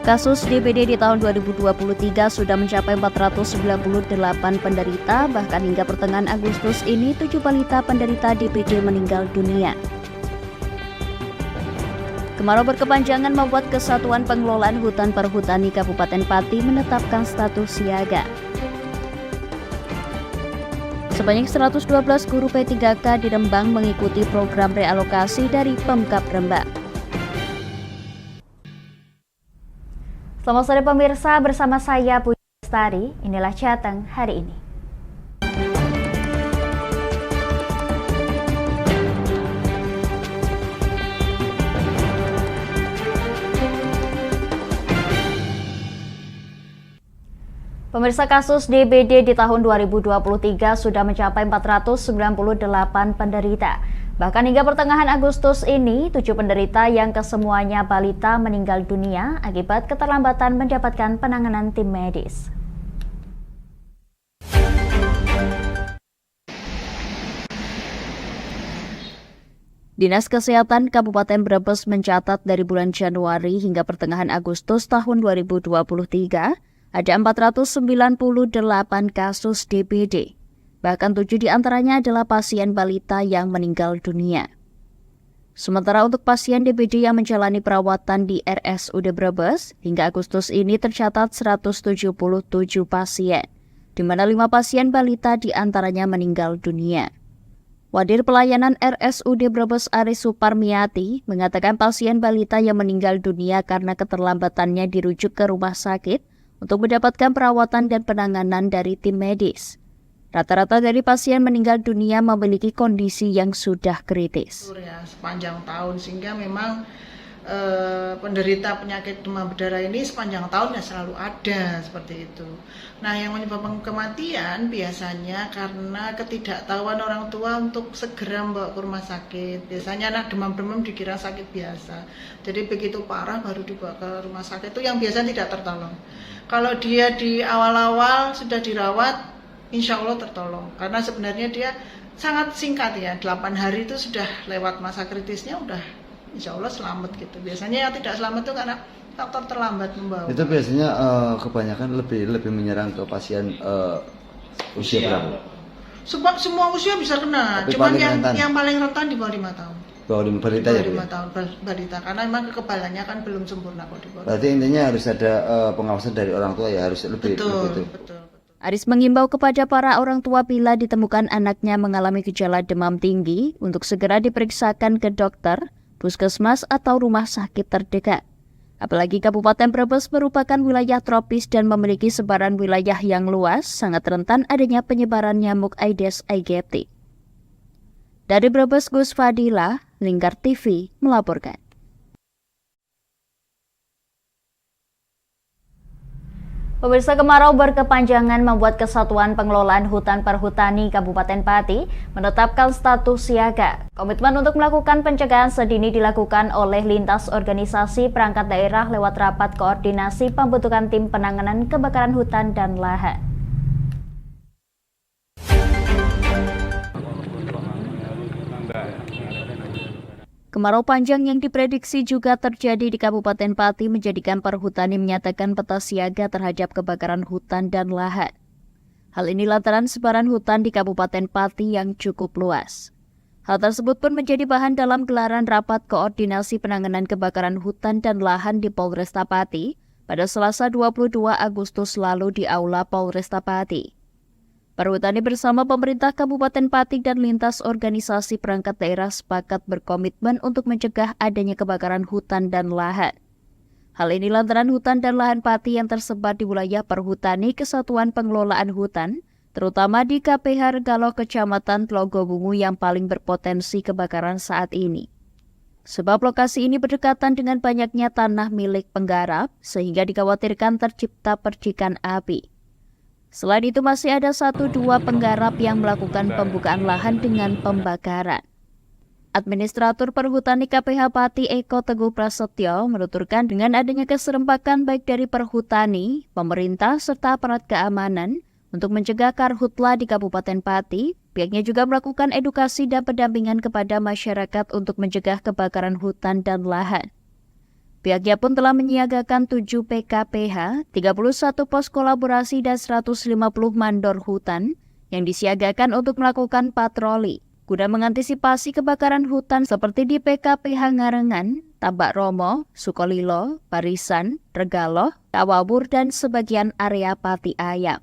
Kasus DBD di tahun 2023 sudah mencapai 498 penderita, bahkan hingga pertengahan Agustus ini 7 balita penderita DBD meninggal dunia. Kemarau berkepanjangan membuat Kesatuan Pengelolaan Hutan Perhutani Kabupaten Pati menetapkan status siaga. Sebanyak 112 guru P3K di Rembang mengikuti program realokasi dari Pemkab Rembang. Selamat sore pemirsa, bersama saya Puji Lestari. Inilah Jateng hari ini. Pemirsa, kasus DBD di tahun 2023 sudah mencapai 498 penderita. Bahkan hingga pertengahan Agustus ini, 7 penderita yang kesemuanya balita meninggal dunia akibat keterlambatan mendapatkan penanganan tim medis. Dinas Kesehatan Kabupaten Brebes mencatat dari bulan Januari hingga pertengahan Agustus tahun 2023, ada 498 kasus DBD. Bahkan 7 diantaranya adalah pasien balita yang meninggal dunia. Sementara untuk pasien DBD yang menjalani perawatan di RSUD Brebes, hingga Agustus ini tercatat 177 pasien, di mana 5 pasien balita diantaranya meninggal dunia. Wadir Pelayanan RSUD Brebes Aris Suparmiati mengatakan pasien balita yang meninggal dunia karena keterlambatannya dirujuk ke rumah sakit untuk mendapatkan perawatan dan penanganan dari tim medis. Rata-rata dari pasien meninggal dunia memiliki kondisi yang sudah kritis. Sepanjang tahun, sehingga memang penderita penyakit demam berdarah ini sepanjang tahun ya selalu ada seperti itu. Nah, yang menyebabkan kematian biasanya karena ketidaktahuan orang tua untuk segera membawa ke rumah sakit. Biasanya anak demam-demam dikira sakit biasa. Jadi begitu parah baru dibawa ke rumah sakit, itu yang biasanya tidak tertolong. Kalau dia di awal-awal sudah dirawat, insya Allah tertolong, karena sebenarnya dia sangat singkat ya, 8 hari itu sudah lewat masa kritisnya, udah insya Allah selamat gitu. Biasanya yang tidak selamat itu karena faktor terlambat membawa. Itu biasanya kebanyakan lebih menyerang ke pasien usia berapa? Semua usia bisa kena, tapi cuman paling yang paling rentan di bawah 5 tahun. Bawah 5 balita ya? 5 tahun balita, karena memang kekebalannya kan belum sempurna kok di bawah. Berarti intinya harus ada pengawasan dari orang tua ya, harus lebih itu. Betul. Aris mengimbau kepada para orang tua bila ditemukan anaknya mengalami gejala demam tinggi untuk segera diperiksakan ke dokter, puskesmas atau rumah sakit terdekat. Apalagi Kabupaten Brebes merupakan wilayah tropis dan memiliki sebaran wilayah yang luas, sangat rentan adanya penyebaran nyamuk Aedes aegypti. Dari Brebes, Gus Fadila, Lingkar TV melaporkan. Pemirsa, kemarau berkepanjangan membuat Kesatuan Pengelolaan Hutan Perhutani Kabupaten Pati menetapkan status siaga. Komitmen untuk melakukan pencegahan sedini dilakukan oleh lintas organisasi perangkat daerah lewat rapat koordinasi pembentukan tim penanganan kebakaran hutan dan lahan. Kemarau panjang yang diprediksi juga terjadi di Kabupaten Pati menjadikan Perhutani menyatakan peta siaga terhadap kebakaran hutan dan lahan. Hal ini lantaran sebaran hutan di Kabupaten Pati yang cukup luas. Hal tersebut pun menjadi bahan dalam gelaran rapat koordinasi penanganan kebakaran hutan dan lahan di Polresta Pati pada Selasa 22 Agustus lalu di Aula Polresta Pati. Perhutani bersama pemerintah Kabupaten Pati dan lintas organisasi perangkat daerah sepakat berkomitmen untuk mencegah adanya kebakaran hutan dan lahan. Hal ini lantaran hutan dan lahan Pati yang tersebar di wilayah Perhutani Kesatuan Pengelolaan Hutan, terutama di KPH Regalo Kecamatan Tlogobungu yang paling berpotensi kebakaran saat ini. Sebab lokasi ini berdekatan dengan banyaknya tanah milik penggarap, sehingga dikhawatirkan tercipta percikan api. Selain itu masih ada 1-2 penggarap yang melakukan pembukaan lahan dengan pembakaran. Administrator Perhutani KPH Pati Eko Teguh Prasetyo menuturkan dengan adanya keserempakan baik dari Perhutani, pemerintah, serta aparat keamanan untuk mencegah karhutla di Kabupaten Pati, pihaknya juga melakukan edukasi dan pendampingan kepada masyarakat untuk mencegah kebakaran hutan dan lahan. Pihaknya pun telah menyiagakan 7 PKPH, 31 pos kolaborasi dan 150 mandor hutan yang disiagakan untuk melakukan patroli guna mengantisipasi kebakaran hutan seperti di PKPH Ngarengan, Tambak Romo, Sukolilo, Barisan, Regaloh, Kawabur, dan sebagian area Pati Ayam.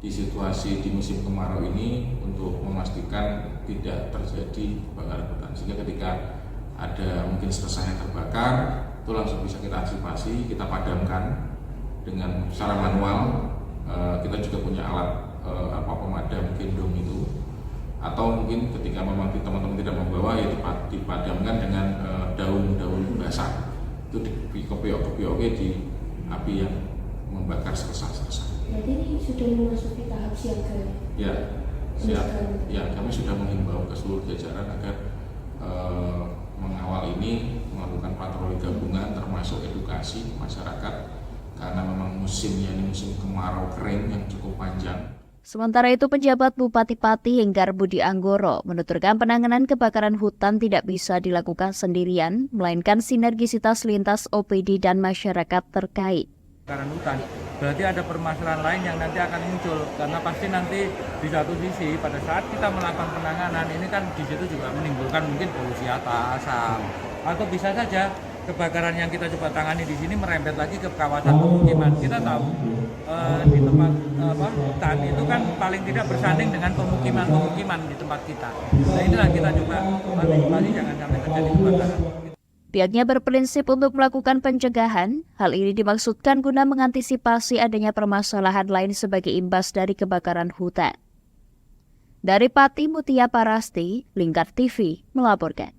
Di situasi di musim kemarau ini untuk memastikan tidak terjadi kebakaran hutan, sehingga ketika ada mungkin selesai yang terbakar itu langsung bisa kita antisipasi, kita padamkan dengan secara manual. Kita juga punya alat pemadam gendong itu, atau mungkin ketika memang teman-teman tidak membawa, ya dipadamkan dengan daun-daun basah itu dikopiok-kopioke di api yang membakar selesai. Berarti ini sudah memasuki tahap siaga? Ya, siap. Ya, kami sudah menghimbau ke seluruh jajaran agar mengawal ini, melakukan patroli gabungan termasuk edukasi masyarakat, karena memang musimnya ini musim kemarau kering yang cukup panjang. Sementara itu, penjabat Bupati Pati Henggar Budi Anggoro menuturkan penanganan kebakaran hutan tidak bisa dilakukan sendirian, melainkan sinergisitas lintas OPD dan masyarakat terkait. Kebakaran hutan, berarti ada permasalahan lain yang nanti akan muncul, karena pasti nanti di satu sisi pada saat kita melakukan penanganan ini kan di situ juga menimbulkan mungkin polusi atas, asap, atau bisa saja kebakaran yang kita coba tangani di sini merembet lagi ke kawasan pemukiman. Kita tahu di tempat hutan itu kan paling tidak bersanding dengan pemukiman di tempat kita. Nah inilah kita coba antisipasi jangan sampai terjadi kebakaran. Pihaknya berprinsip untuk melakukan pencegahan. Hal ini dimaksudkan guna mengantisipasi adanya permasalahan lain sebagai imbas dari kebakaran hutan. Dari Pati, Mutia Parasti, Lingkar TV melaporkan.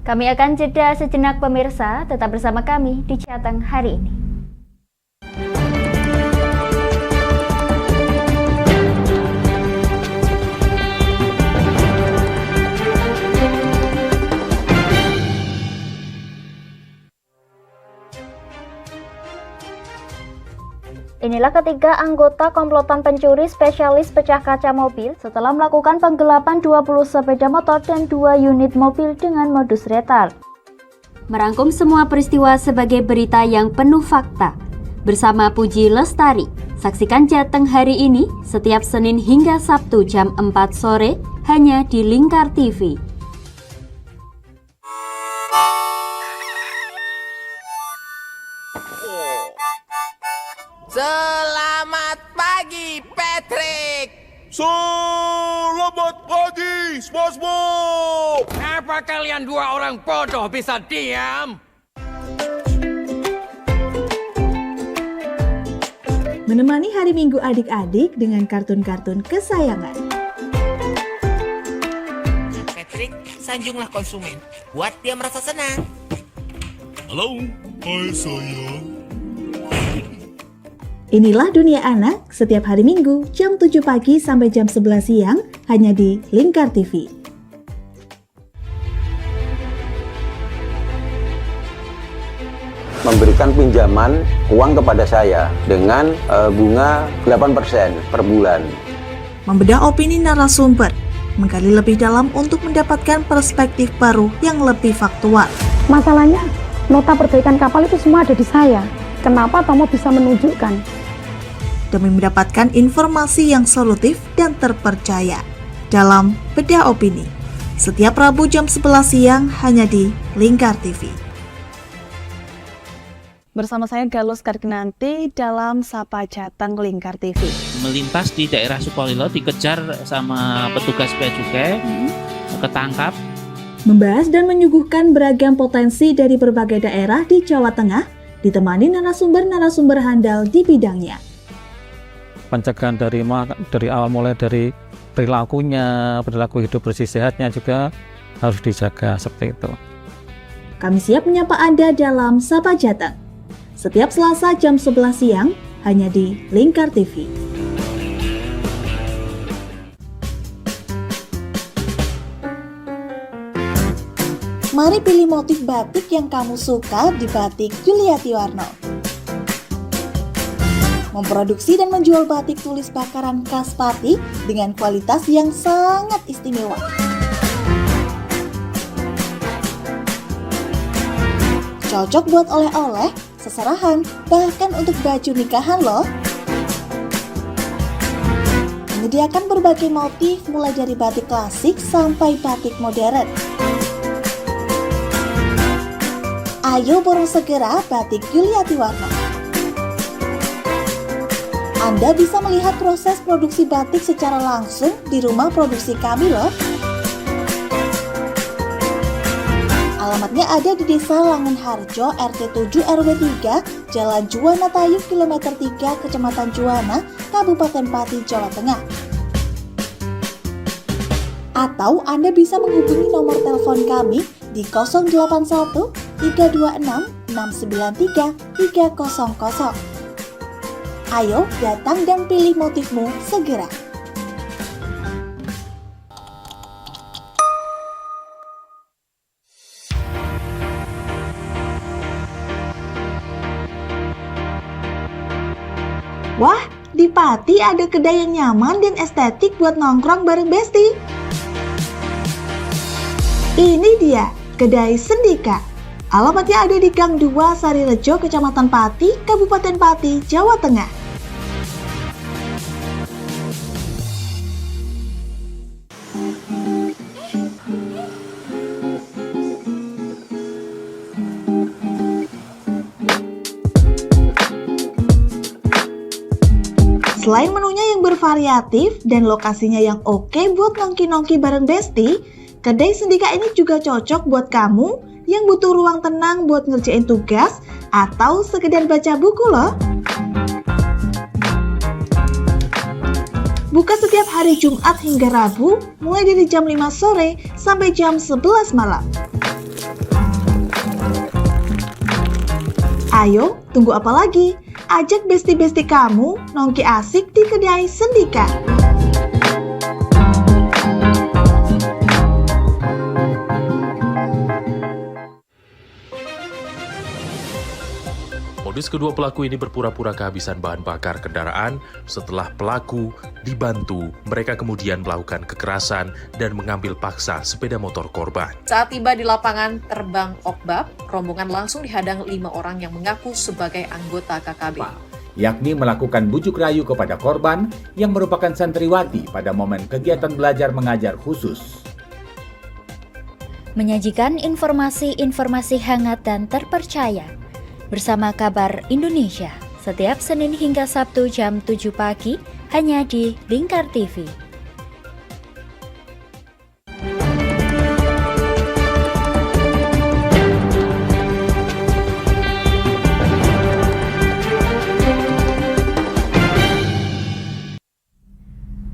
Kami akan jeda sejenak pemirsa, tetap bersama kami di Jateng hari ini. Inilah ketiga anggota komplotan pencuri spesialis pecah kaca mobil setelah melakukan penggelapan 20 sepeda motor dan 2 unit mobil dengan modus retard. Merangkum semua peristiwa sebagai berita yang penuh fakta. Bersama Puji Lestari, saksikan Jateng hari ini setiap Senin hingga Sabtu jam 4 sore hanya di Lingkar TV. Selamat pagi, Patrick. Selamat pagi, SpongeBob. Apa kalian dua orang bodoh bisa diam? Menemani hari Minggu adik-adik dengan kartun-kartun kesayangan. Patrick, sanjunglah konsumen. Buat dia merasa senang. Halo, hai sayang. Inilah Dunia Anak setiap hari Minggu jam 7 pagi sampai jam 11 siang hanya di Lingkar TV. Memberikan pinjaman uang kepada saya dengan bunga 8% per bulan. Membedah opini narasumber, menggali lebih dalam untuk mendapatkan perspektif baru yang lebih faktual. Masalahnya, nota perbaikan kapal itu semua ada di saya. Kenapa Tomo bisa menunjukkan? Demi mendapatkan informasi yang solutif dan terpercaya dalam Bedah Opini. Setiap Rabu jam 11 siang hanya di Lingkar TV. Bersama saya Galus Karkinanti dalam Sapa Jateng Lingkar TV. Melintas di daerah Sukolilo dikejar sama petugas bea cukai, ketangkap. Membahas dan menyuguhkan beragam potensi dari berbagai daerah di Jawa Tengah, ditemani narasumber-narasumber handal di bidangnya. Pencegahan dari awal mulai dari perilakunya, perilaku hidup bersih sehatnya juga harus dijaga seperti itu. Kami siap menyapa Anda dalam Sapa Jateng. Setiap Selasa jam 11 siang hanya di Lingkar TV. Mari pilih motif batik yang kamu suka di Batik Juliati Warno. memproduksi dan menjual batik tulis bakaran khas Pati dengan kualitas yang sangat istimewa. Cocok buat oleh-oleh, seserahan, bahkan untuk baju nikahan loh. Menyediakan berbagai motif mulai dari batik klasik sampai batik modern. Ayo borong segera batik Yuliati Warna. Anda bisa melihat proses produksi batik secara langsung di rumah produksi kami loh. Alamatnya ada di Desa Langenharjo, RT 7 RW 3, Jalan Juwana Tayub, Kilometer 3, Kecamatan Juwana, Kabupaten Pati, Jawa Tengah. Atau Anda bisa menghubungi nomor telepon kami di 081 326 693 300. Ayo datang dan pilih motifmu segera. Wah, di Pati ada kedai yang nyaman dan estetik buat nongkrong bareng Besti. Ini dia, Kedai Sendika. Alamatnya ada di Gang 2 Sarirejo, Kecamatan Pati, Kabupaten Pati, Jawa Tengah. Selain menunya yang bervariatif dan lokasinya yang oke buat nongki-nongki bareng Besti, Kedai Sendika ini juga cocok buat kamu yang butuh ruang tenang buat ngerjain tugas atau sekedar baca buku loh. Buka setiap hari Jumat hingga Rabu, mulai dari jam 5 sore sampai jam 11 malam. Ayo, tunggu apa lagi? Ajak besti-besti kamu nongki asik di Kedai Sendika. Modus kedua pelaku ini berpura-pura kehabisan bahan bakar kendaraan. Setelah pelaku dibantu, mereka kemudian melakukan kekerasan dan mengambil paksa sepeda motor korban. Saat tiba di lapangan terbang Okbab, rombongan langsung dihadang 5 orang yang mengaku sebagai anggota KKB. Yakni melakukan bujuk rayu kepada korban yang merupakan santriwati pada momen kegiatan belajar mengajar khusus. Menyajikan informasi-informasi hangat dan terpercaya bersama Kabar Indonesia setiap Senin hingga Sabtu jam 7 pagi hanya di Lingkar TV.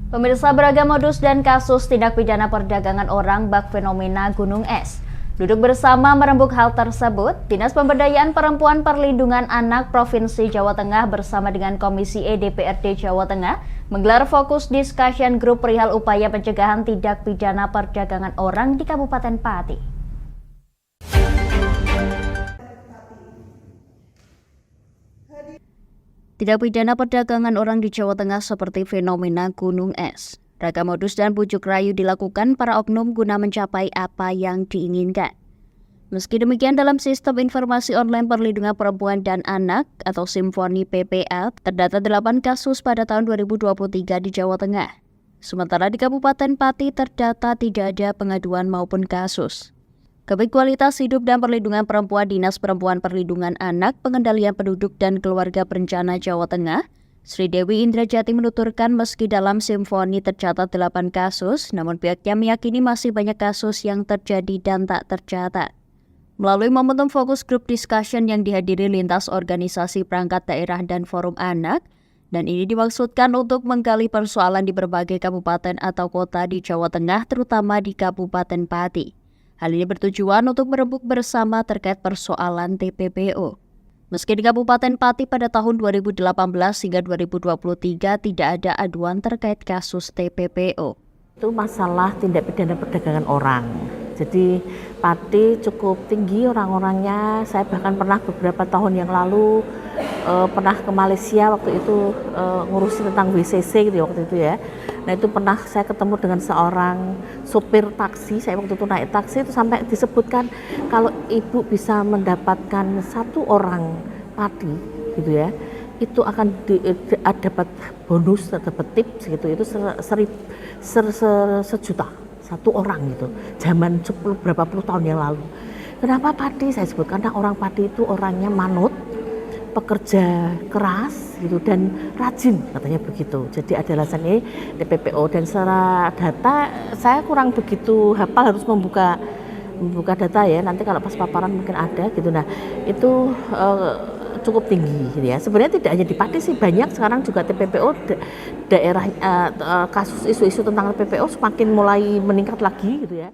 Pemirsa, beragam modus dan kasus tindak pidana perdagangan orang bak fenomena gunung es. Duduk bersama merembuk hal tersebut, Dinas Pemberdayaan Perempuan Perlindungan Anak Provinsi Jawa Tengah bersama dengan Komisi E DPRD Jawa Tengah menggelar fokus discussion group perihal upaya pencegahan tindak pidana perdagangan orang di Kabupaten Pati. Tindak pidana perdagangan orang di Jawa Tengah seperti fenomena gunung es. Ragam modus dan bujuk rayu dilakukan para oknum guna mencapai apa yang diinginkan. Meski demikian, dalam Sistem Informasi Online Perlindungan Perempuan dan Anak atau Simfoni PPA, terdata 8 kasus pada tahun 2023 di Jawa Tengah. Sementara di Kabupaten Pati terdata tidak ada pengaduan maupun kasus. Kabid Kualitas Hidup dan Perlindungan Perempuan Dinas Perempuan Perlindungan Anak, Pengendalian Penduduk dan Keluarga Berencana Jawa Tengah, Sri Dewi Indrajati menuturkan meski dalam Simfoni tercatat 8 kasus, namun pihaknya meyakini masih banyak kasus yang terjadi dan tak tercatat. Melalui momentum fokus group discussion yang dihadiri lintas organisasi perangkat daerah dan forum anak, dan ini dimaksudkan untuk menggali persoalan di berbagai kabupaten atau kota di Jawa Tengah, terutama di Kabupaten Pati. Hal ini bertujuan untuk merembuk bersama terkait persoalan TPPO. Meski di Kabupaten Pati pada tahun 2018 hingga 2023 tidak ada aduan terkait kasus TPPO. Itu masalah tindak pidana perdagangan orang. Jadi Pati cukup tinggi orang-orangnya. Saya bahkan pernah beberapa tahun yang lalu pernah ke Malaysia waktu itu ngurusin tentang WCC gitu waktu itu ya. Nah itu pernah saya ketemu dengan seorang sopir taksi, saya waktu itu naik taksi itu sampai disebutkan kalau ibu bisa mendapatkan 1 orang padi gitu ya, itu akan dapat bonus, dapat tips gitu, itu sejuta 1 orang gitu, zaman berapa puluh tahun yang lalu. Kenapa padi? Saya sebut karena orang padi itu orangnya manut, pekerja keras gitu dan rajin katanya begitu. Jadi ada alasannya TPPO dan secara data saya kurang begitu hafal, harus membuka data ya. Nanti kalau pas paparan mungkin ada gitu. Nah itu cukup tinggi gitu ya. Sebenarnya tidak hanya di Pati sih, banyak sekarang juga TPPO daerah kasus isu-isu tentang TPPO semakin mulai meningkat lagi gitu ya.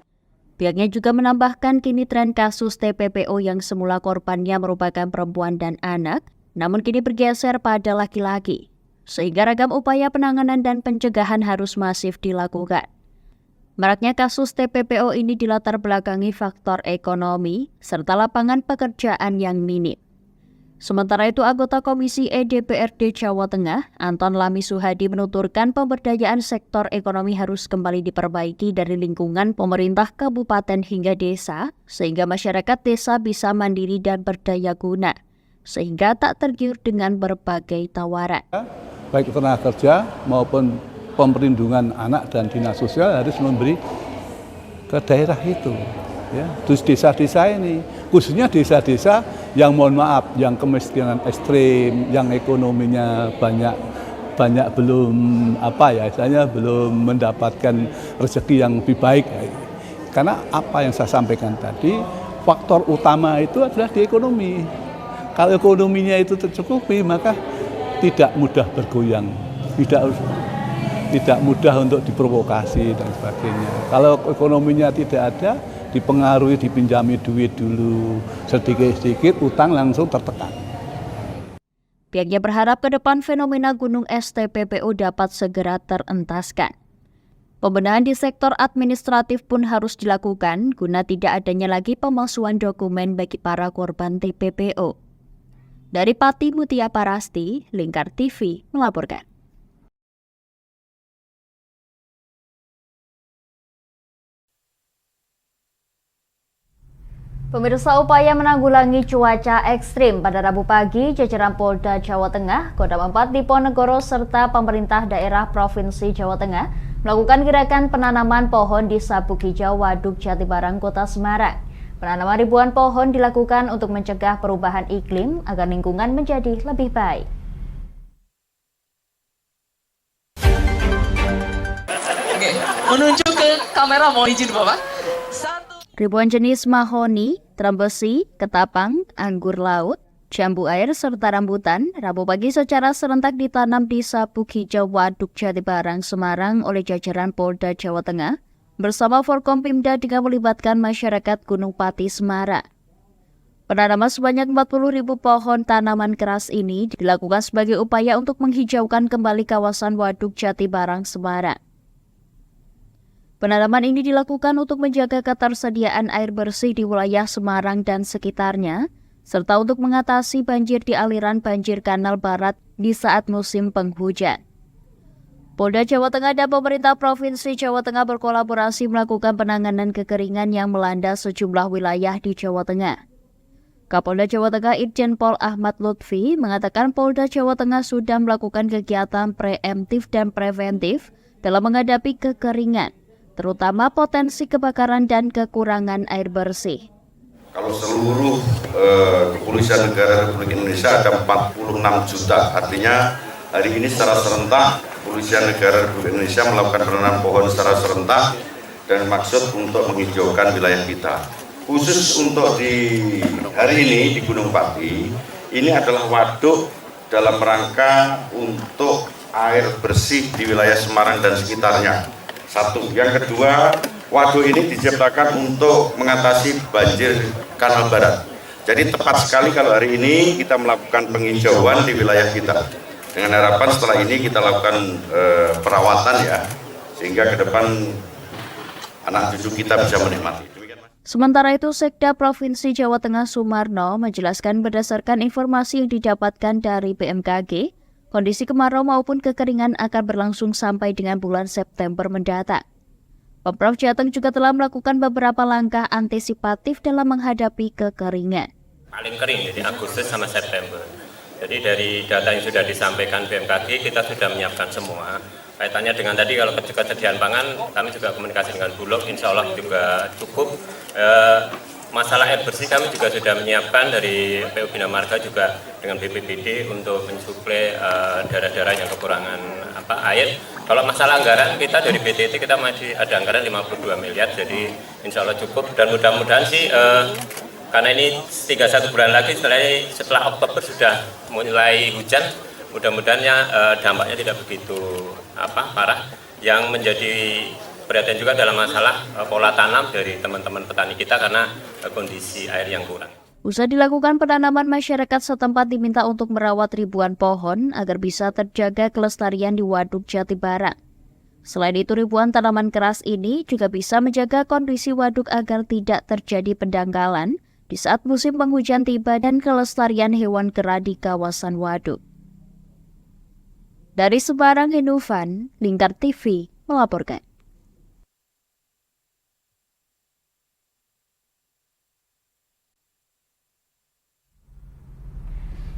Pihaknya juga menambahkan kini tren kasus TPPO yang semula korbannya merupakan perempuan dan anak, namun kini bergeser pada laki-laki, sehingga ragam upaya penanganan dan pencegahan harus masif dilakukan. Maraknya kasus TPPO ini dilatar belakangi faktor ekonomi serta lapangan pekerjaan yang minim. Sementara itu, anggota Komisi E DPRD Jawa Tengah, Anton Lami Suhadi menuturkan pemberdayaan sektor ekonomi harus kembali diperbaiki dari lingkungan pemerintah kabupaten hingga desa, sehingga masyarakat desa bisa mandiri dan berdaya guna, sehingga tak tergiur dengan berbagai tawaran. Baik tenaga kerja maupun pemerlindungan anak dan dinas sosial harus memberi ke daerah itu. Ya, terus desa-desa ini, khususnya desa-desa yang mohon maaf, yang kemiskinan ekstrim, yang ekonominya banyak belum belum mendapatkan rezeki yang lebih baik. Karena apa yang saya sampaikan tadi, faktor utama itu adalah di ekonomi. Kalau ekonominya itu tercukupi, maka tidak mudah bergoyang, tidak mudah untuk diprovokasi dan sebagainya. Kalau ekonominya tidak ada, dipengaruhi, dipinjami duit dulu, sedikit-sedikit utang langsung tertekan. Pihaknya berharap ke depan fenomena gunung es TPPO dapat segera terentaskan. Pembenahan di sektor administratif pun harus dilakukan guna tidak adanya lagi pemalsuan dokumen bagi para korban TPPO. Dari Pati, Mutia Parasti, Lingkar TV melaporkan. Pemirsa, upaya menanggulangi cuaca ekstrim pada Rabu pagi, jajaran Polda Jawa Tengah, Kodam 4 Diponegoro serta pemerintah daerah Provinsi Jawa Tengah melakukan gerakan penanaman pohon di Sabukijau, Waduk Jatibarang, Kota Semarang. Penanaman ribuan pohon dilakukan untuk mencegah perubahan iklim agar lingkungan menjadi lebih baik. Oke, menuju ke kamera, mau izin Bapak. Ribuan jenis mahoni, trembesi, ketapang, anggur laut, jambu air, serta rambutan Rabu pagi secara serentak ditanam di Sabukijau, Waduk Jatibarang, Semarang oleh jajaran Polda Jawa Tengah bersama Forkompimda dengan melibatkan masyarakat Gunung Pati, Semarang. Penanaman sebanyak 40.000 pohon tanaman keras ini dilakukan sebagai upaya untuk menghijaukan kembali kawasan Waduk Jatibarang, Semarang. Penanaman ini dilakukan untuk menjaga ketersediaan air bersih di wilayah Semarang dan sekitarnya, serta untuk mengatasi banjir di aliran banjir Kanal Barat di saat musim penghujan. Polda Jawa Tengah dan pemerintah Provinsi Jawa Tengah berkolaborasi melakukan penanganan kekeringan yang melanda sejumlah wilayah di Jawa Tengah. Kapolda Jawa Tengah Irjen Pol Ahmad Lutfi mengatakan Polda Jawa Tengah sudah melakukan kegiatan preemptif dan preventif dalam menghadapi kekeringan, terutama potensi kebakaran dan kekurangan air bersih. Kalau seluruh kepolisian negara Republik Indonesia ada 46 juta, artinya hari ini secara serentak Kepolisian Negara Republik Indonesia melakukan penanaman pohon secara serentak dan maksud untuk menghijaukan wilayah kita. Khusus untuk di hari ini di Gunung Pati, ini adalah waduk dalam rangka untuk air bersih di wilayah Semarang dan sekitarnya. Satu. Yang kedua, waduk ini diciptakan untuk mengatasi banjir Kanal Barat. Jadi tepat sekali kalau hari ini kita melakukan penghijauan di wilayah kita. Dengan harapan setelah ini kita lakukan perawatan ya, sehingga ke depan anak cucu kita bisa menikmati. Sementara itu, Sekda Provinsi Jawa Tengah Sumarno menjelaskan berdasarkan informasi yang didapatkan dari BMKG, kondisi kemarau maupun kekeringan akan berlangsung sampai dengan bulan September mendatang. Pemprov Jateng juga telah melakukan beberapa langkah antisipatif dalam menghadapi kekeringan. Paling kering jadi Agustus sama September. Jadi dari data yang sudah disampaikan BMKG, kita sudah menyiapkan semua. Kaitannya dengan tadi kalau ketersediaan pangan, kami juga komunikasi dengan Bulog, insya Allah juga cukup. Masalah air bersih kami juga sudah menyiapkan dari PU Bina Marga juga dengan BPBD untuk mensuplai daerah-daerah yang kekurangan air. Kalau masalah anggaran kita dari BTT kita masih ada anggaran 52 miliar, jadi insya Allah cukup dan mudah-mudahan sih karena ini 31 bulan lagi setelah Oktober sudah mulai hujan, mudah-mudahannya dampaknya tidak begitu parah. Yang menjadi perhatian juga dalam masalah pola tanam dari teman-teman petani kita karena kondisi air yang kurang. Usai dilakukan penanaman, masyarakat setempat diminta untuk merawat ribuan pohon agar bisa terjaga kelestarian di Waduk Jati Barang. Selain itu, ribuan tanaman keras ini juga bisa menjaga kondisi waduk agar tidak terjadi pendangkalan di saat musim penghujan tiba dan kelestarian hewan kera di kawasan waduk. Dari Semarang, Hinufan, Lingkar TV melaporkan.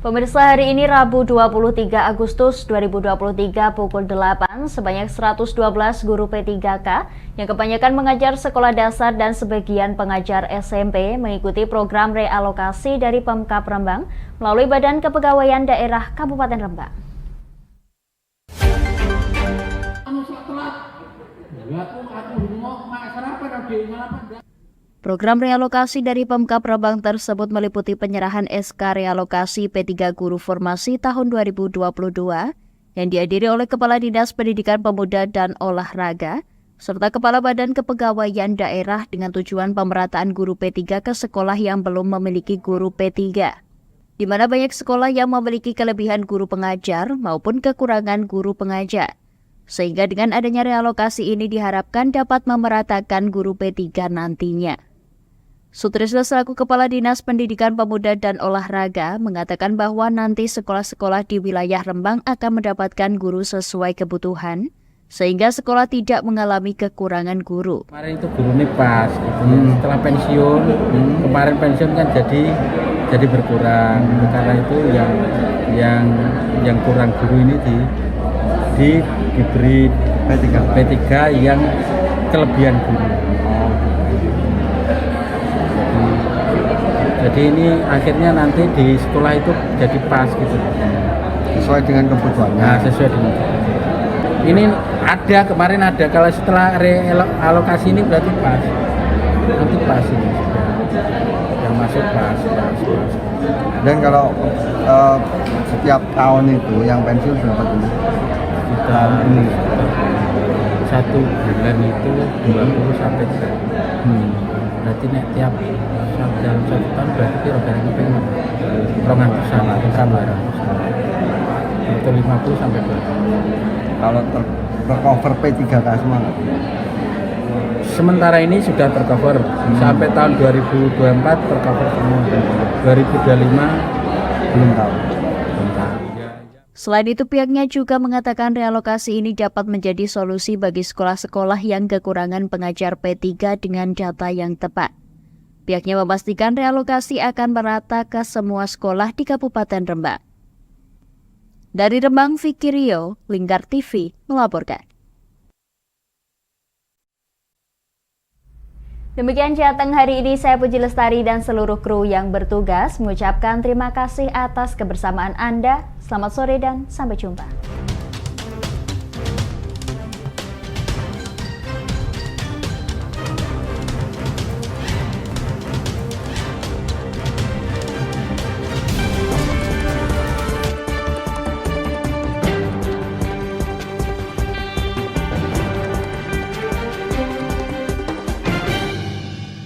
Pemirsa, hari ini Rabu 23 Agustus 2023 pukul 8, sebanyak 112 guru P3K yang kebanyakan mengajar sekolah dasar dan sebagian pengajar SMP mengikuti program realokasi dari Pemkab Rembang melalui Badan Kepegawaian Daerah Kabupaten Rembang. Program realokasi dari Pemkab Rembang tersebut meliputi penyerahan SK realokasi P3 Guru Formasi tahun 2022 yang dihadiri oleh Kepala Dinas Pendidikan Pemuda dan Olahraga serta Kepala Badan Kepegawaian Daerah dengan tujuan pemerataan guru P3 ke sekolah yang belum memiliki guru P3, di mana banyak sekolah yang memiliki kelebihan guru pengajar maupun kekurangan guru pengajar. Sehingga dengan adanya realokasi ini diharapkan dapat memeratakan guru P3 nantinya. Sutrisno selaku Kepala Dinas Pendidikan Pemuda dan Olahraga mengatakan bahwa nanti sekolah-sekolah di wilayah Rembang akan mendapatkan guru sesuai kebutuhan, sehingga sekolah tidak mengalami kekurangan guru. Kemarin itu guru ini pas, setelah pensiun, kemarin pensiun kan jadi berkurang, karena itu yang kurang guru ini diberi P3 yang kelebihan guru. Jadi ini akhirnya nanti di sekolah itu jadi pas gitu. Sesuai dengan kebutuhannya. Nah, sesuai dengan kebutuhan. Ini ada, kemarin ada, kalau setelah realokasi ini berarti pas. Nanti pas ini. Yang masuk pas. Dan kalau setiap tahun itu yang pensiun berapa ini? Kita ini 1 bulan itu 20 sampai 30. Berarti nek tiap dalam 1 tahun berarti kira-kira pengen rongan sama itu 50 sampai 200. Kalau tercover P3K semua? Sementara ini sudah tercover sampai tahun 2024 tercover semua. 2025 belum tahu. Selain itu, pihaknya juga mengatakan realokasi ini dapat menjadi solusi bagi sekolah-sekolah yang kekurangan pengajar P3 dengan data yang tepat. Pihaknya memastikan realokasi akan merata ke semua sekolah di Kabupaten Rembang. Dari Rembang, Vicky Rio, Lingkar TV melaporkan. Demikian Jateng hari ini, saya Puji Lestari dan seluruh kru yang bertugas mengucapkan terima kasih atas kebersamaan Anda. Selamat sore dan sampai jumpa.